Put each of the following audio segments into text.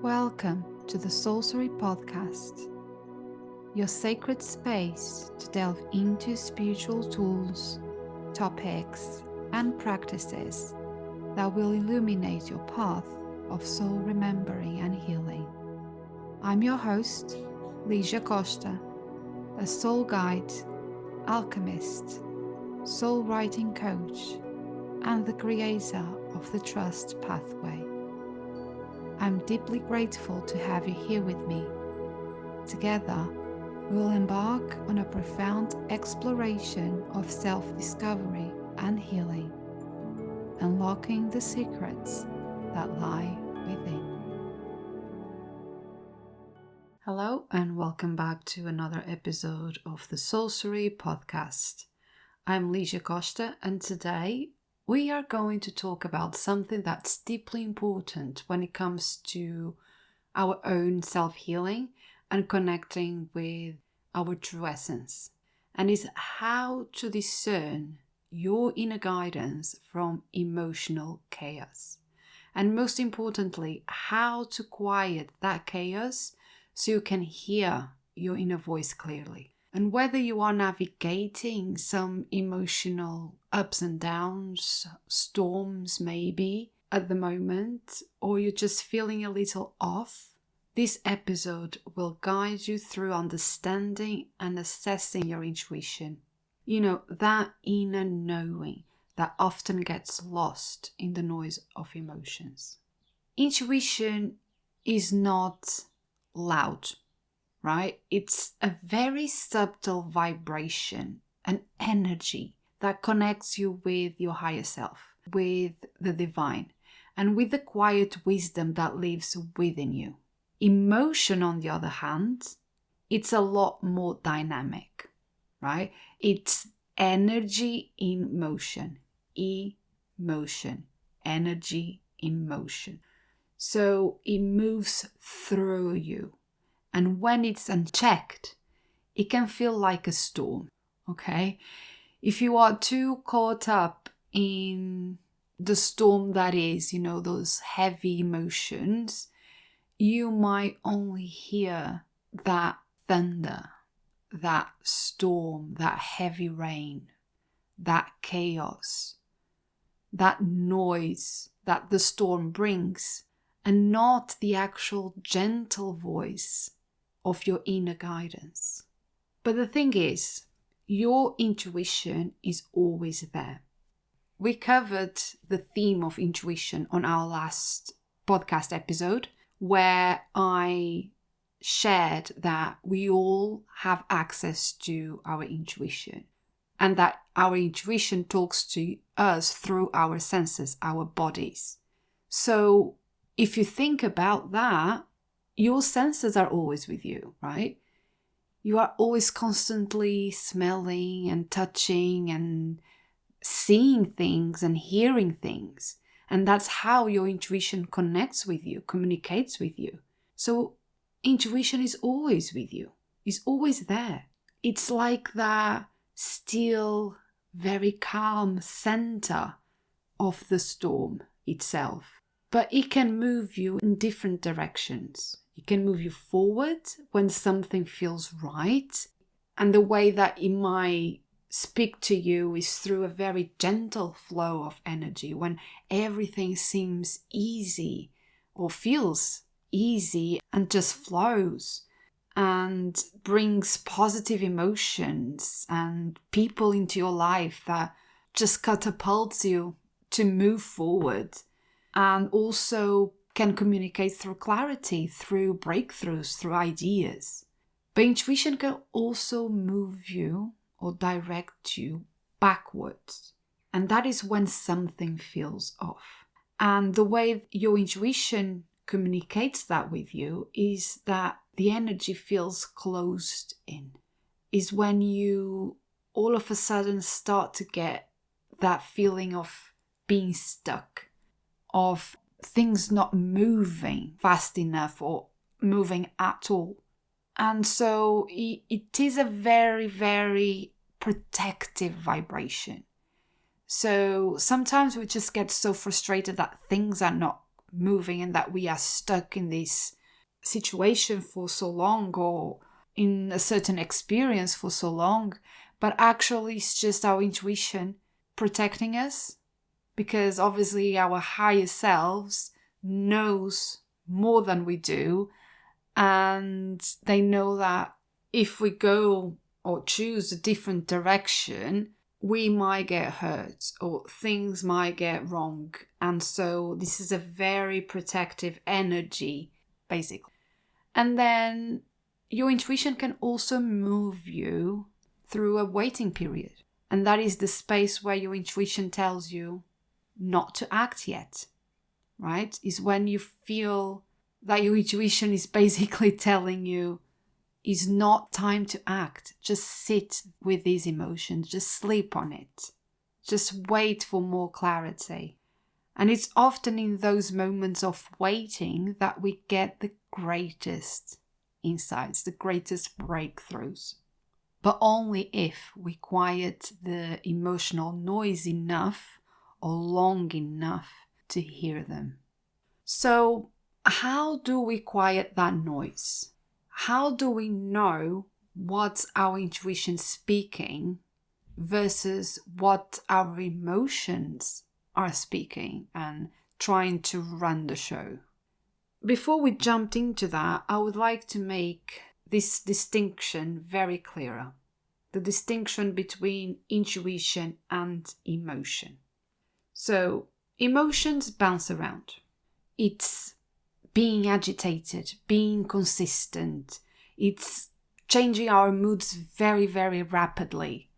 Welcome to the Soulcery Podcast, your sacred space to delve into spiritual tools, topics, and practices that will illuminate your path of soul remembering and healing. I'm your host, Lígia Costa, a soul guide, alchemist, soul writing coach, and the creator of the Trust Pathway. I'm deeply grateful to have you here with me. Together, we will embark on a profound exploration of self-discovery and healing, unlocking the secrets that lie within. Hello and welcome back to another episode of the Soulcery Podcast. I'm Lígia Costa, and today we are going to talk about something that's deeply important when it comes to our own self-healing and connecting with our true essence, and is how to discern your inner guidance from emotional chaos, and most importantly, how to quiet that chaos so you can hear your inner voice clearly. And whether you are navigating some emotional ups and downs, storms maybe at the moment, or you're just feeling a little off, this episode will guide you through understanding and assessing your intuition. You know, that inner knowing that often gets lost in the noise of emotions. Intuition is not loud, right? It's a very subtle vibration, an energy that connects you with your higher self, with the divine, and with the quiet wisdom that lives within you. Emotion, on the other hand, it's a lot more dynamic, right? It's energy in motion, emotion, energy in motion. So it moves through you. And when it's unchecked, it can feel like a storm, okay? If you are too caught up in the storm that is, those heavy emotions, you might only hear that thunder, that storm, that heavy rain, that chaos, that noise that the storm brings, and not the actual gentle voice of your inner guidance. But the thing is, your intuition is always there. We covered the theme of intuition on our last podcast episode, where I shared that we all have access to our intuition, and that our intuition talks to us through our senses, our bodies. So if you think about that, your senses are always with you, right? You are always constantly smelling and touching and seeing things and hearing things. And that's how your intuition connects with you, communicates with you. So intuition is always with you. It's always there. It's like that still, very calm center of the storm itself. But it can move you in different directions. It can move you forward when something feels right. And the way that it might speak to you is through a very gentle flow of energy, when everything seems easy or feels easy and just flows and brings positive emotions and people into your life that just catapults you to move forward. And also can communicate through clarity, through breakthroughs, through ideas. But intuition can also move you or direct you backwards. And that is when something feels off. And the way your intuition communicates that with you is that the energy feels closed in. Is when you all of a sudden start to get that feeling of being stuck, of things not moving fast enough or moving at all. And so it is a very, very protective vibration. So sometimes we just get so frustrated that things are not moving and that we are stuck in this situation for so long or in a certain experience for so long, but actually it's just our intuition protecting us, because obviously our higher selves knows more than we do, and they know that if we go or choose a different direction, we might get hurt or things might get wrong. And so this is a very protective energy, basically. And then your intuition can also move you through a waiting period. And that is the space where your intuition tells you not to act yet, right? Is when you feel that your intuition is basically telling you it's not time to act. Just sit with these emotions. Just sleep on it. Just wait for more clarity. And it's often in those moments of waiting that we get the greatest insights, the greatest breakthroughs. But only if we quiet the emotional noise enough or long enough to hear them. So, how do we quiet that noise? How do we know what's our intuition speaking versus what our emotions are speaking and trying to run the show? Before we jumped into that, I would like to make this distinction very clearer. The distinction between intuition and emotion. So, emotions bounce around. It's being agitated, being consistent. It's changing our moods very, very rapidly.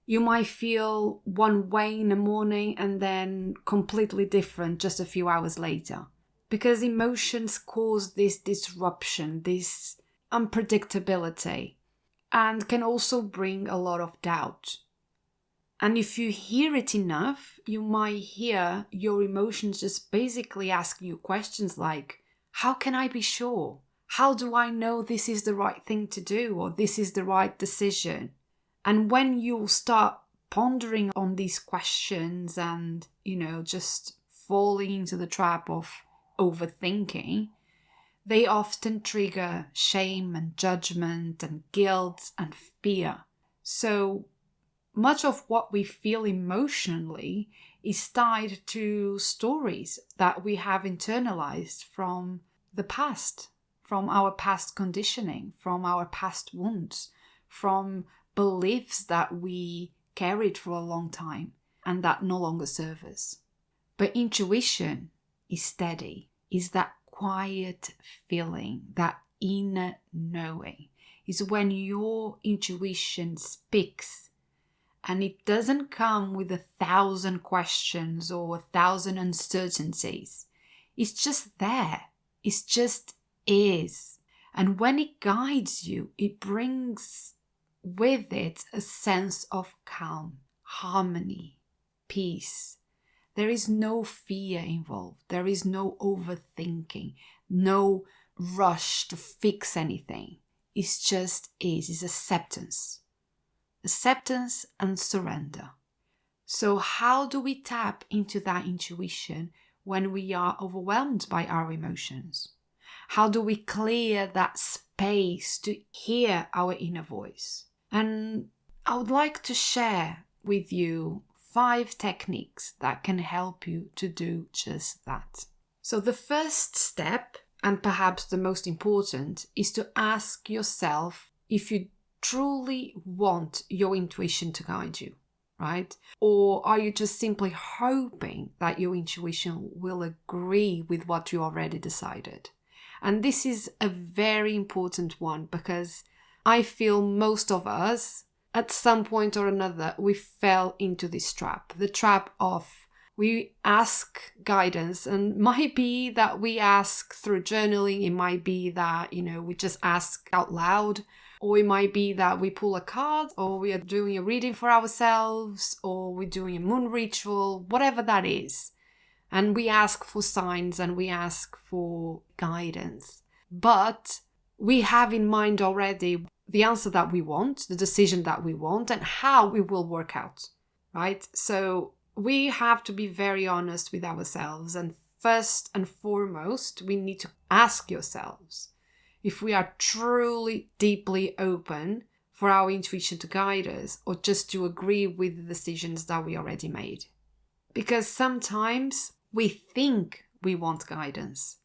You might feel one way in the morning and then completely different just a few hours later. Because emotions cause this disruption, this unpredictability, and can also bring a lot of doubt. And if you hear it enough, you might hear your emotions just basically asking you questions like, how can I be sure? How do I know this is the right thing to do or this is the right decision? And when you start pondering on these questions and, just falling into the trap of overthinking, they often trigger shame and judgment and guilt and fear. So much of what we feel emotionally is tied to stories that we have internalized from the past, from our past conditioning, from our past wounds, from beliefs that we carried for a long time and that no longer serve us. But intuition is steady, is that quiet feeling, that inner knowing, is when your intuition speaks. And it doesn't come with 1,000 questions or 1,000 uncertainties. It's just there. It just is. And when it guides you, it brings with it a sense of calm, harmony, peace. There is no fear involved. There is no overthinking, no rush to fix anything. It just is. It's acceptance. Acceptance and surrender. So how do we tap into that intuition when we are overwhelmed by our emotions? How do we clear that space to hear our inner voice? And I would like to share with you 5 techniques that can help you to do just that. So the first step, and perhaps the most important, is to ask yourself if you truly want your intuition to guide you, right? Or are you just simply hoping that your intuition will agree with what you already decided? And this is a very important one because I feel most of us, at some point or another, we fell into this trap. The trap of we ask guidance, and might be that we ask through journaling. It might be that, we just ask out loud. Or it might be that we pull a card, or we are doing a reading for ourselves, or we're doing a moon ritual, whatever that is. And we ask for signs and we ask for guidance. But we have in mind already the answer that we want, the decision that we want, and how it will work out, right? So we have to be very honest with ourselves and first and foremost, we need to ask yourselves if we are truly deeply open for our intuition to guide us, or just to agree with the decisions that we already made. Because sometimes we think we want guidance,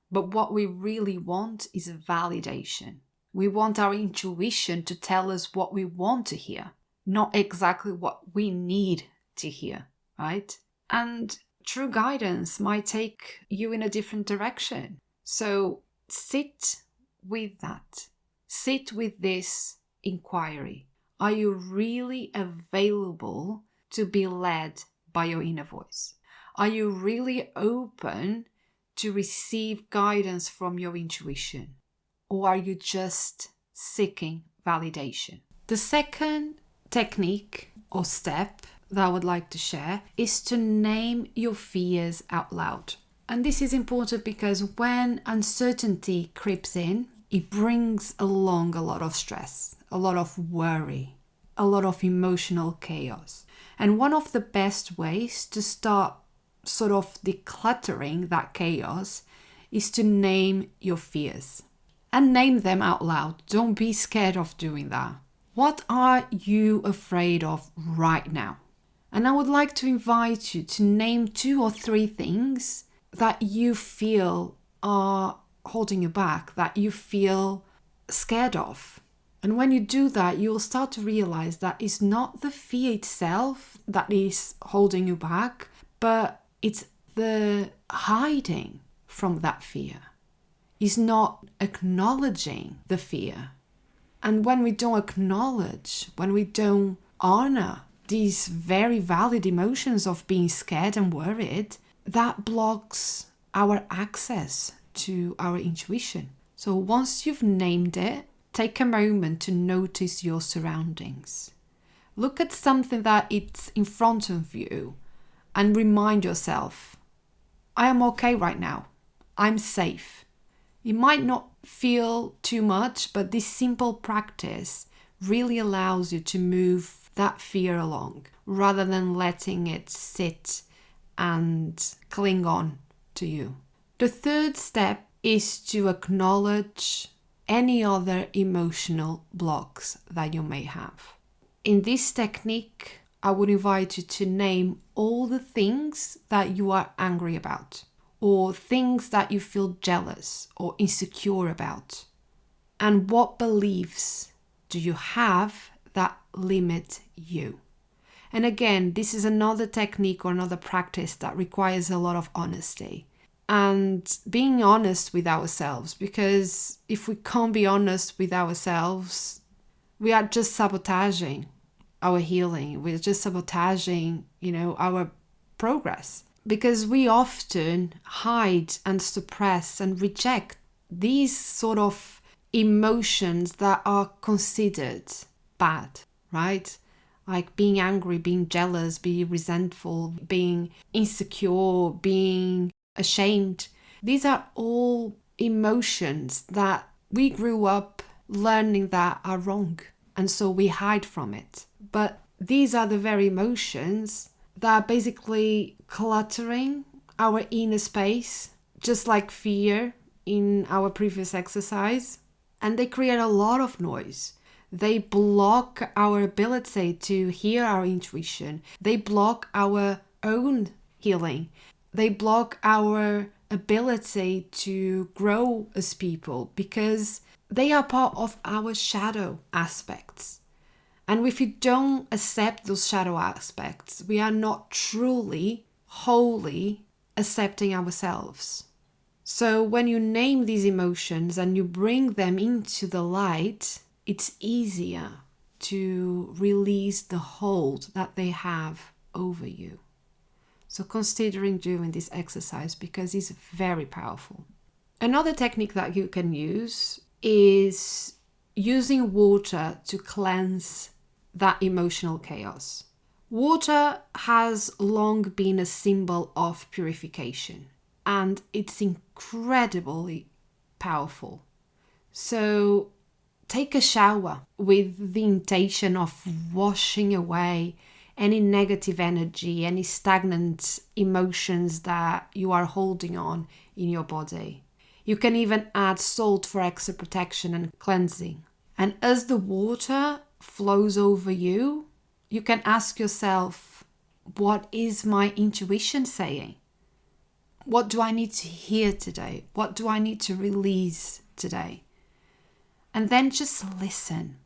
but what we really want is validation. We want our intuition to tell us what we want to hear, not exactly what we need to hear, right? And true guidance might take you in a different direction. So sit with that. Sit with this inquiry. Are you really available to be led by your inner voice? Are you really open to receive guidance from your intuition? Or are you just seeking validation? The second technique or step that I would like to share is to name your fears out loud. And this is important because when uncertainty creeps in, it brings along a lot of stress, a lot of worry, a lot of emotional chaos. And one of the best ways to start sort of decluttering that chaos is to name your fears. And name them out loud. Don't be scared of doing that. What are you afraid of right now? And I would like to invite you to name 2 or 3 things that you feel are holding you back, that you feel scared of. And when you do that, you'll start to realize that it's not the fear itself that is holding you back, but it's the hiding from that fear. It's not acknowledging the fear. And when we don't acknowledge, when we don't honor these very valid emotions of being scared and worried, that blocks our access to our intuition. So once you've named it, take a moment to notice your surroundings. Look at something that it's in front of you and remind yourself, I am okay right now. I'm safe. It might not feel too much, but this simple practice really allows you to move that fear along rather than letting it sit and cling on to you. The third step is to acknowledge any other emotional blocks that you may have. In this technique, I would invite you to name all the things that you are angry about, or things that you feel jealous or insecure about. And what beliefs do you have that limit you? And again, this is another technique or another practice that requires a lot of honesty. And being honest with ourselves, because if we can't be honest with ourselves, we are just sabotaging our healing. We're just sabotaging, our progress. Because we often hide and suppress and reject these sort of emotions that are considered bad, right? Like being angry, being jealous, being resentful, being insecure, being ashamed. These are all emotions that we grew up learning that are wrong, and so we hide from it. But these are the very emotions that are basically cluttering our inner space, just like fear in our previous exercise, and they create a lot of noise. They block our ability to hear our intuition. They block our own healing. They block our ability to grow as people because they are part of our shadow aspects. And if we don't accept those shadow aspects, we are not truly, wholly accepting ourselves. So when you name these emotions and you bring them into the light, it's easier to release the hold that they have over you. So considering doing this exercise because it's very powerful. Another technique that you can use is using water to cleanse that emotional chaos. Water has long been a symbol of purification, and it's incredibly powerful. So take a shower with the intention of washing away any negative energy, any stagnant emotions that you are holding on in your body. You can even add salt for extra protection and cleansing. And as the water flows over you, you can ask yourself, what is my intuition saying? What do I need to hear today? What do I need to release today? And then just listen.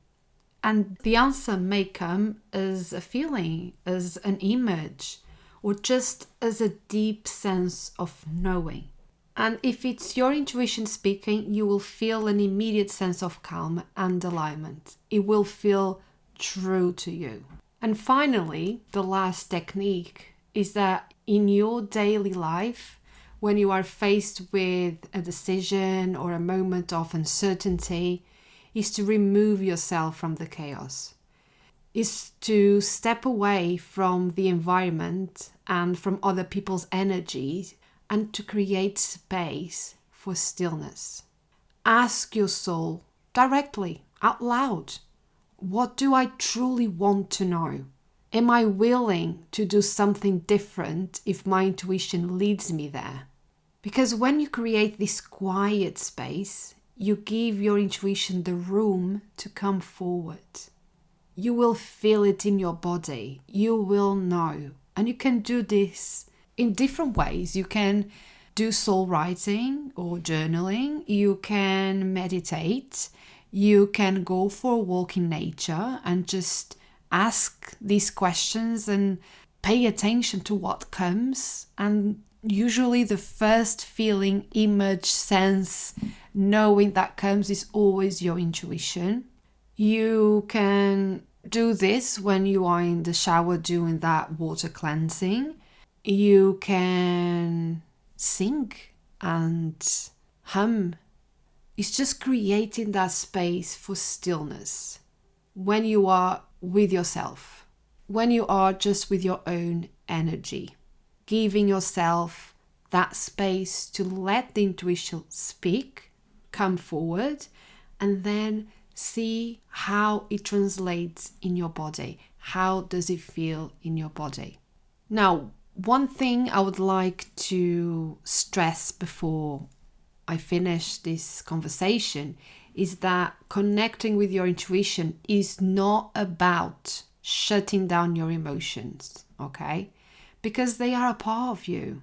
And the answer may come as a feeling, as an image, or just as a deep sense of knowing. And if it's your intuition speaking, you will feel an immediate sense of calm and alignment. It will feel true to you. And finally, the last technique is that in your daily life, when you are faced with a decision or a moment of uncertainty, is to remove yourself from the chaos. Is to step away from the environment and from other people's energies and to create space for stillness. Ask your soul directly, out loud, what do I truly want to know? Am I willing to do something different if my intuition leads me there? Because when you create this quiet space, you give your intuition the room to come forward. You will feel it in your body. You will know. And you can do this in different ways. You can do soul writing or journaling. You can meditate. You can go for a walk in nature and just ask these questions and pay attention to what comes. And usually the first feeling, image, sense, knowing that comes is always your intuition. You can do this when you are in the shower doing that water cleansing. You can sing and hum. It's just creating that space for stillness when you are with yourself, when you are just with your own energy, giving yourself that space to let the intuition speak, come forward, and then see how it translates in your body. How does it feel in your body? Now, one thing I would like to stress before I finish this conversation is that connecting with your intuition is not about shutting down your emotions, okay? Because they are a part of you.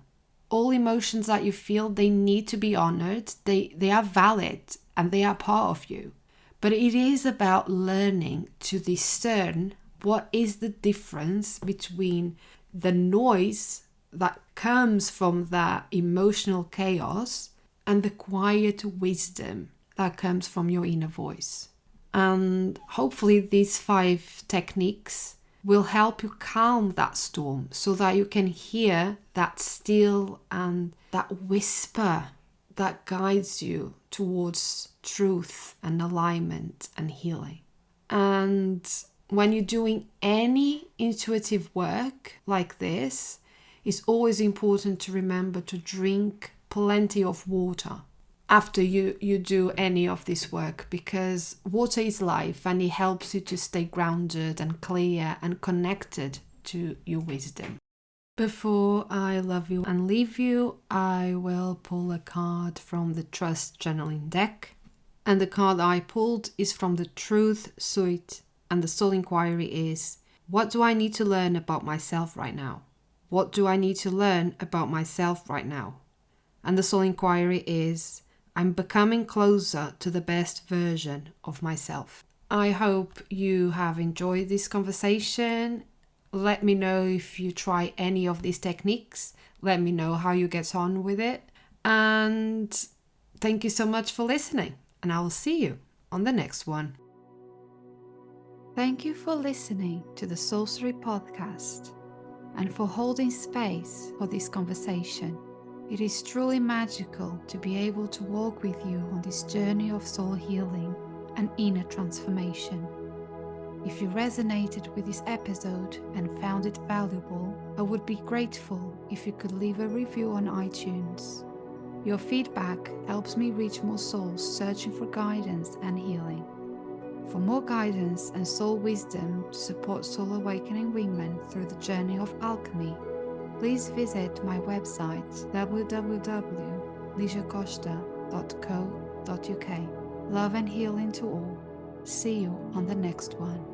All emotions that you feel, they need to be honored. They are valid and they are part of you. But it is about learning to discern what is the difference between the noise that comes from that emotional chaos and the quiet wisdom that comes from your inner voice. And hopefully these 5 techniques will help you calm that storm so that you can hear that still and that whisper that guides you towards truth and alignment and healing. And when you're doing any intuitive work like this, it's always important to remember to drink plenty of water after you do any of this work, because water is life and it helps you to stay grounded and clear and connected to your wisdom. Before I love you and leave you, I will pull a card from the Trust Journaling deck. And the card I pulled is from the Truth Suite. And the soul inquiry is, what do I need to learn about myself right now? What do I need to learn about myself right now? And the soul inquiry is, I'm becoming closer to the best version of myself. I hope you have enjoyed this conversation. Let me know if you try any of these techniques. Let me know how you get on with it. And thank you so much for listening. And I will see you on the next one. Thank you for listening to the Soulcery Podcast and for holding space for this conversation. It is truly magical to be able to walk with you on this journey of soul healing and inner transformation. If you resonated with this episode and found it valuable, I would be grateful if you could leave a review on iTunes. Your feedback helps me reach more souls searching for guidance and healing. For more guidance and soul wisdom to support soul awakening women through the journey of alchemy, please visit my website www.ligiacosta.co.uk. Love and healing to all. See you on the next one.